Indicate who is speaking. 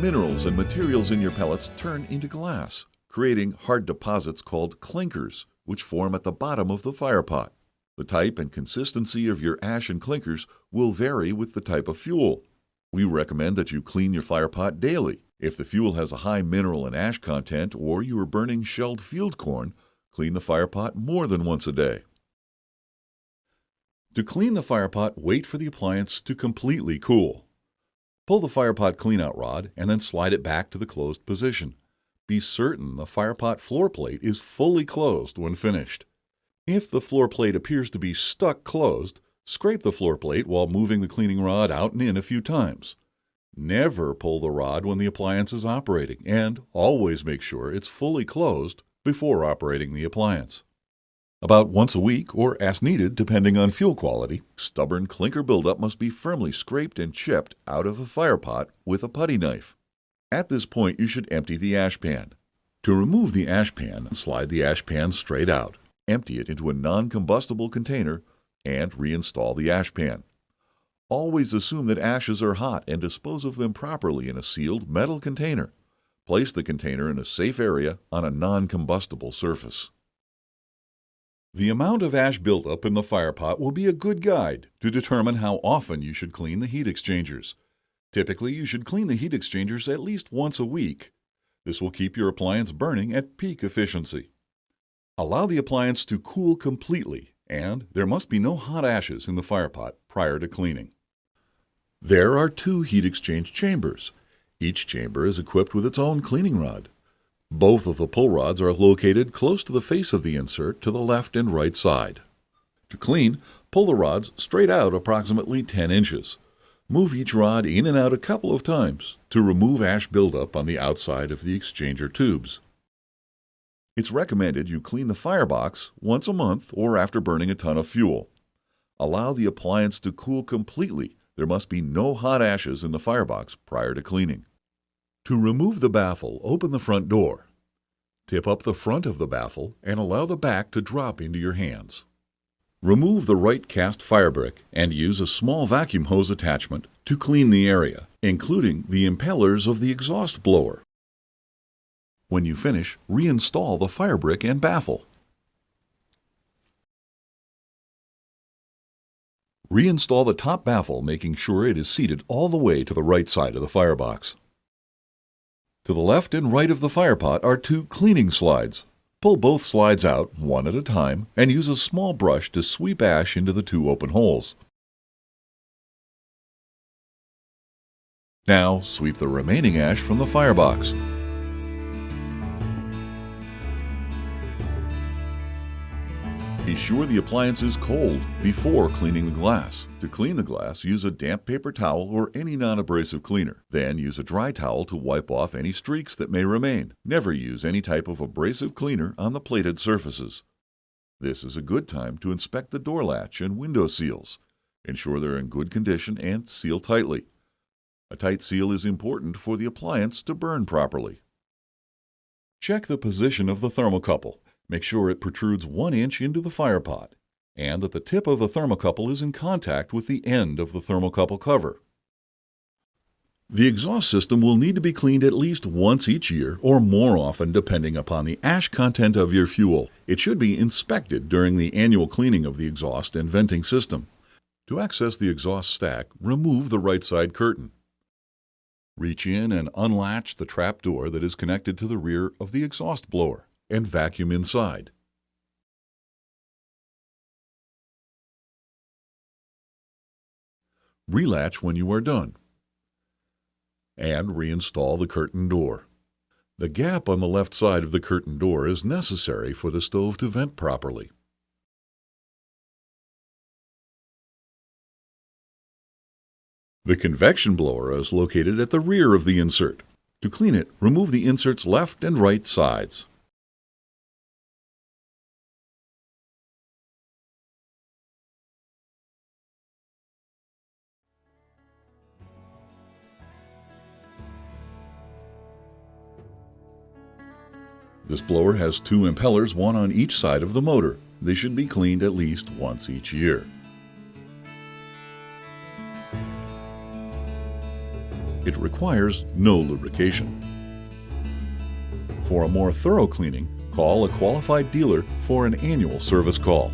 Speaker 1: Minerals and materials in your pellets turn into glass, creating hard deposits called clinkers, which form at the bottom of the fire pot. The type and consistency of your ash and clinkers will vary with the type of fuel. We recommend that you clean your fire pot daily. If the fuel has a high mineral and ash content or you are burning shelled field corn, clean the fire pot more than once a day. To clean the fire pot, wait for the appliance to completely cool. Pull the fire pot cleanout rod and then slide it back to the closed position. Be certain the fire pot floor plate is fully closed when finished. If the floor plate appears to be stuck closed, scrape the floor plate while moving the cleaning rod out and in a few times. Never pull the rod when the appliance is operating, and always make sure it's fully closed before operating the appliance. About once a week, or as needed depending on fuel quality, stubborn clinker buildup must be firmly scraped and chipped out of the fire pot with a putty knife. At this point, you should empty the ash pan. To remove the ash pan, slide the ash pan straight out, empty it into a non-combustible container, and reinstall the ash pan. Always assume that ashes are hot and dispose of them properly in a sealed metal container. Place the container in a safe area on a non-combustible surface. The amount of ash buildup in the fire pot will be a good guide to determine how often you should clean the heat exchangers. Typically, you should clean the heat exchangers at least once a week. This will keep your appliance burning at peak efficiency. Allow the appliance to cool completely, and there must be no hot ashes in the fire pot prior to cleaning. There are 2 heat exchange chambers. Each chamber is equipped with its own cleaning rod. Both of the pull rods are located close to the face of the insert to the left and right side. To clean, pull the rods straight out approximately 10 inches. Move each rod in and out a couple of times to remove ash buildup on the outside of the exchanger tubes. It's recommended you clean the firebox once a month or after burning a ton of fuel. Allow the appliance to cool completely. There must be no hot ashes in the firebox prior to cleaning. To remove the baffle, open the front door. Tip up the front of the baffle and allow the back to drop into your hands. Remove the right cast fire brick and use a small vacuum hose attachment to clean the area, including the impellers of the exhaust blower. When you finish, reinstall the fire brick and baffle. Reinstall the top baffle, making sure it is seated all the way to the right side of the firebox. To the left and right of the fire pot are 2 cleaning slides. Pull both slides out, one at a time, and use a small brush to sweep ash into the 2 open holes. Now, sweep the remaining ash from the firebox. Be sure the appliance is cold before cleaning the glass. To clean the glass, use a damp paper towel or any non-abrasive cleaner. Then use a dry towel to wipe off any streaks that may remain. Never use any type of abrasive cleaner on the plated surfaces. This is a good time to inspect the door latch and window seals. Ensure they're in good condition and seal tightly. A tight seal is important for the appliance to burn properly. Check the position of the thermocouple. Make sure it protrudes 1 inch into the fire pot, and that the tip of the thermocouple is in contact with the end of the thermocouple cover. The exhaust system will need to be cleaned at least once each year or more often depending upon the ash content of your fuel. It should be inspected during the annual cleaning of the exhaust and venting system. To access the exhaust stack, remove the right side curtain. Reach in and unlatch the trap door that is connected to the rear of the exhaust blower, and vacuum inside. Relatch when you are done. And reinstall the curtain door. The gap on the left side of the curtain door is necessary for the stove to vent properly. The convection blower is located at the rear of the insert. To clean it, remove the insert's left and right sides. This blower has 2 impellers, one on each side of the motor. They should be cleaned at least once each year. It requires no lubrication. For a more thorough cleaning, call a qualified dealer for an annual service call.